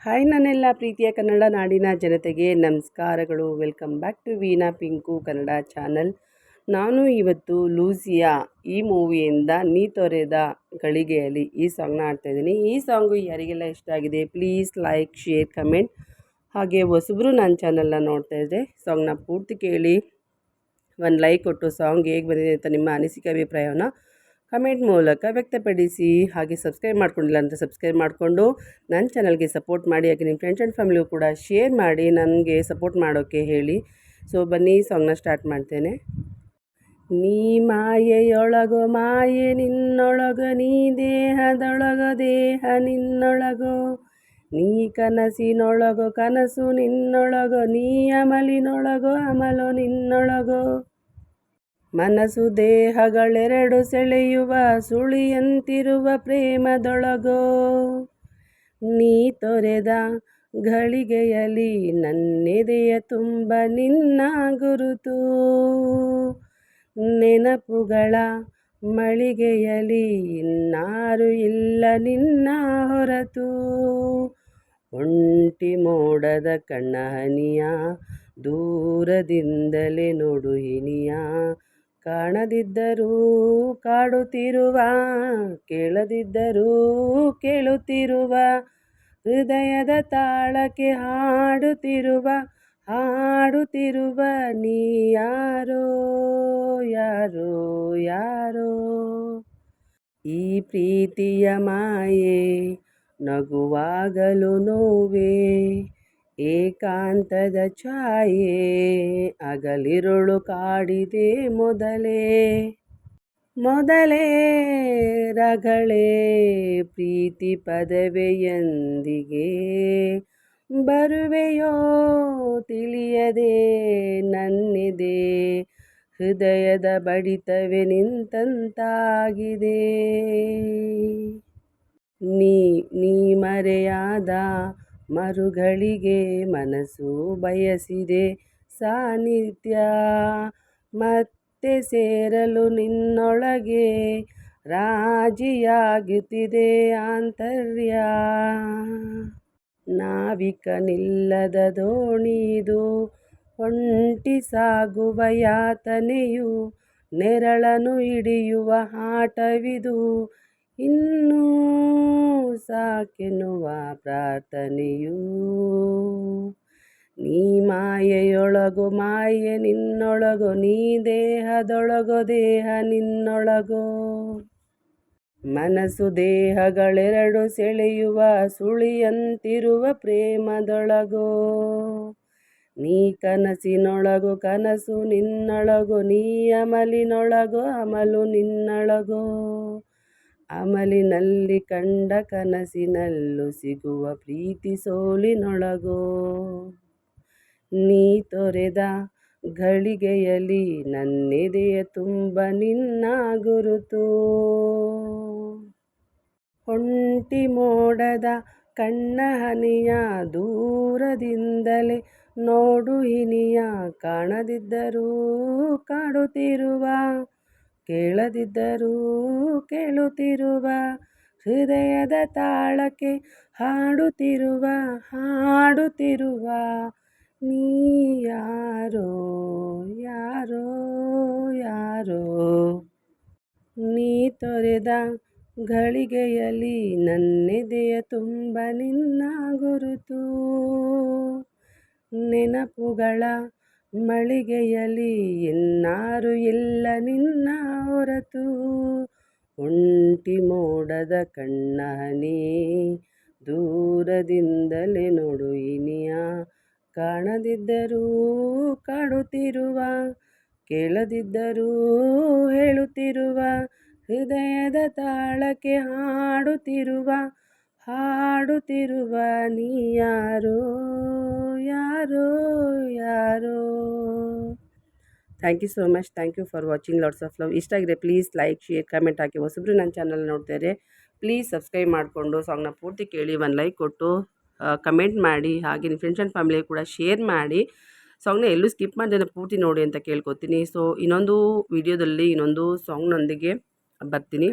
Hi ನನ್ನೆಲ್ಲ ಪ್ರೀತಿಯ ಕನ್ನಡ ನಾಡಿನ ಜನತೆಗೆ ನಮಸ್ಕಾರಗಳು. Welcome back to Veena Pinku Kannada channel. ನಾನು ಇವತ್ತು ಲೂಸಿಯಾ ಈ ಮೂವಿಯಿಂದ ನೀ ತೊರೆದ ಗಳಿಗೆಯಲ್ಲಿ ಈ ಸಾಂಗ್ನ ಆಡ್ತಾಯಿದ್ದೀನಿ. ಈ ಸಾಂಗು ಯಾರಿಗೆಲ್ಲ ಇಷ್ಟ ಆಗಿದೆ ಪ್ಲೀಸ್ ಲೈಕ್, ಶೇರ್, ಕಮೆಂಟ್. ಹಾಗೆ ಹೊಸಬ್ರು ನನ್ನ ಚಾನಲ್ನ ನೋಡ್ತಾ ಇದ್ದರೆ ಸಾಂಗ್ನ ಪೂರ್ತಿ ಕೇಳಿ ಒಂದು ಲೈಕ್ ಕೊಟ್ಟು ಸಾಂಗ್ ಹೇಗೆ ಬಂದಿದೆ ಅಂತ ನಿಮ್ಮ ಅನಿಸಿಕೆ ಅಭಿಪ್ರಾಯವನ್ನು ಕಮೆಂಟ್ ಮೂಲಕ ವ್ಯಕ್ತಪಡಿಸಿ. ಹಾಗೆ ಸಬ್ಸ್ಕ್ರೈಬ್ ಮಾಡ್ಕೊಂಡಿಲ್ಲ ಅಂತ ಸಬ್ಸ್ಕ್ರೈಬ್ ಮಾಡಿಕೊಂಡು ನನ್ನ ಚಾನಲ್ಗೆ ಸಪೋರ್ಟ್ ಮಾಡಿ. ಹಾಗೆ ನಿಮ್ಮ ಫ್ರೆಂಡ್ಸ್ ಆ್ಯಂಡ್ ಫ್ಯಾಮಿಲಿಗೂ ಕೂಡ ಶೇರ್ ಮಾಡಿ ನನಗೆ ಸಪೋರ್ಟ್ ಮಾಡೋಕ್ಕೆ ಹೇಳಿ. ಸೊ ಬನ್ನಿ ಸಾಂಗ್ನ ಸ್ಟಾರ್ಟ್ ಮಾಡ್ತೇನೆ. ನೀ ಮಾಯೆಯೊಳಗೋ ಮಾಯೆ ನಿನ್ನೊಳಗೋ, ನೀ ದೇಹದೊಳಗೋ ದೇಹ ನಿನ್ನೊಳಗೋ, ನೀ ಕನಸಿನೊಳಗೋ ಕನಸು ನಿನ್ನೊಳಗೋ, ನೀ ಅಮಲಿನೊಳಗೋ ಅಮಲು ನಿನ್ನೊಳಗೋ, ಮನಸ್ಸು ದೇಹಗಳೆರಡು ಸೆಳೆಯುವ ಸುಳಿಯಂತಿರುವ ಪ್ರೇಮದೊಳಗೋ, ನೀ ತೊರೆದ ಘಳಿಗೆಯಲ್ಲಿ ನನ್ನೆದೆಯ ತುಂಬ ನಿನ್ನ ಗುರುತು, ನೆನಪುಗಳ ಮಳಿಗೆಯಲ್ಲಿ ಇನ್ನಾರು ಇಲ್ಲ ನಿನ್ನ ಹೊರತು, ಒಂಟಿ ಮೋಡದ ಕಣ್ಣ ಹನಿಯ ದೂರದಿಂದಲೇ ನೋಡು ಹಿನಿಯ, ಕಾಣದಿದ್ದರೂ ಕಾಡುತ್ತಿರುವ ಕೇಳದಿದ್ದರೂ ಕೇಳುತ್ತಿರುವ ಹೃದಯದ ತಾಳಕ್ಕೆ ಹಾಡುತ್ತಿರುವ ನೀ ಯಾರೋ ಯಾರೋ ಯಾರೋ. ಈ ಪ್ರೀತಿಯ ಮಾಯೆ ನಗುವಾಗಲು ನೋವೇ, ಏಕಾಂತದ ಛಾಯೆ ಅಗಲಿರುಳು ಕಾಡಿದೆ ಮೊದಲೇ ರಗಳೇ, ಪ್ರೀತಿ ಪದವೆಯೊಂದಿಗೆ ಬರುವೆಯೋ ತಿಳಿಯದೆ ನನ್ನೆದೆ, ಹೃದಯದ ಬಡಿತವೇ ನಿಂತಂತಾಗಿದೆ. ನೀ ಮರೆಯಾದ ಮರುಗಳಿಗೆ ಮನಸ್ಸು ಬಯಸಿದೆ ಸಾನ್ನಿಧ್ಯ, ಮತ್ತೆ ಸೇರಲು ನಿನ್ನೊಳಗೆ ರಾಜಿಯಾಗುತ್ತಿದೆ ಆಂತರ್ಯ. ನಾವಿಕನಿಲ್ಲದ ದೋಣಿದು ಒಂಟಿ ಸಾಗುವ ಯಾತನೆಯು, ನೆರಳನ್ನು ಹಿಡಿಯುವ ಆಟವಿದು, ಇನ್ನೂ ಸಾಕೆನ್ನುವ ಪ್ರಾರ್ಥನೆಯೂ. ನೀ ಮಾಯೆಯೊಳಗೋ ಮಾಯೆ ನಿನ್ನೊಳಗೋ, ನೀ ದೇಹದೊಳಗೋ ದೇಹ ನಿನ್ನೊಳಗೋ, ಮನಸ್ಸು ದೇಹಗಳೆರಡು ಸೆಳೆಯುವ ಸುಳಿಯಂತಿರುವ ಪ್ರೇಮದೊಳಗೋ, ನೀ ಕನಸಿನೊಳಗೋ ಕನಸು ನಿನ್ನೊಳಗೋ, ನೀ ಅಮಲಿನೊಳಗೋ ಅಮಲು ನಿನ್ನೊಳಗೋ, ಅಮಲಿನಲ್ಲಿ ಕಂಡ ಕನಸಿನಲ್ಲೂ ಸಿಗುವ ಪ್ರೀತಿ ಸೋಲಿನೊಳಗೋ, ನೀ ತೊರೆದ ಘಳಿಗೆಯಲ್ಲಿ ನನ್ನೆದೆಯ ತುಂಬ ನಿನ್ನ ಗುರುತು, ಒಂಟಿ ಮೋಡದ ಕಣ್ಣ ಹನಿಯ ದೂರದಿಂದಲೇ ನೋಡು ಹಿನಿಯ, ಕಾಣದಿದ್ದರೂ ಕಾಡುತ್ತಿರುವ ಕೇಳದಿದ್ದರೂ ಕೇಳುತ್ತಿರುವ ಹೃದಯದ ತಾಳಕ್ಕೆ ಹಾಡುತ್ತಿರುವ ನೀ ಯಾರೋ ಯಾರೋ ಯಾರೋ. ನೀ ತೊರೆದ ಘಳಿಗೆಯಲ್ಲಿ ನನ್ನೆದೆಯ ತುಂಬ ನಿನ್ನ ಗುರುತು, ನೆನಪುಗಳ ಮಳಿಗೆಯಲ್ಲಿ ಇನ್ನಾರು ಇಲ್ಲ ನಿನ್ನ ಹೊರತು, ಒಂಟಿ ಮೋಡದ ಕಣ್ಣ ಹನಿ ದೂರದಿಂದಲೇ ನೋಡು ಇನಿಯ, ಕಾಣದಿದ್ದರೂ ಕಾಡುತ್ತಿರುವ ಕೇಳದಿದ್ದರೂ ಹೇಳುತ್ತಿರುವ ಹೃದಯದ ತಾಳಕ್ಕೆ ಹಾಡುತ್ತಿರುವ ನೀ ಯಾರೋ ಯಾರೋ ಯಾರೋ. Thank you so much. Thank you for watching. Lots of love. ಇಷ್ಟ ಆಗಿದೆ ಪ್ಲೀಸ್ ಲೈಕ್, ಶೇರ್, ಕಮೆಂಟ್ ಹಾಕಿ. ಹೊಸಬ್ರು ನನ್ನ ಚಾನಲ್ ನೋಡ್ತಾ ಇದ್ದರೆ ಪ್ಲೀಸ್ ಸಬ್ಸ್ಕ್ರೈಬ್ ಮಾಡಿಕೊಂಡು ಸಾಂಗ್ನ ಪೂರ್ತಿ ಕೇಳಿ ಒಂದು ಲೈಕ್ ಕೊಟ್ಟು ಕಮೆಂಟ್ ಮಾಡಿ. ಹಾಗೆ ನಿಮ್ಮ ಫ್ರೆಂಡ್ಸ್ ಆ್ಯಂಡ್ ಫ್ಯಾಮಿಲಿ ಕೂಡ ಶೇರ್ ಮಾಡಿ. ಸಾಂಗ್ನ ಎಲ್ಲೂ ಸ್ಕಿಪ್ ಮಾಡದೆ ಪೂರ್ತಿ ನೋಡಿ ಅಂತ ಕೇಳ್ಕೊತೀನಿ. ಸೊ ಇನ್ನೊಂದು ವಿಡಿಯೋದಲ್ಲಿ ಇನ್ನೊಂದು ಸಾಂಗ್ನೊಂದಿಗೆ ಬರ್ತೀನಿ.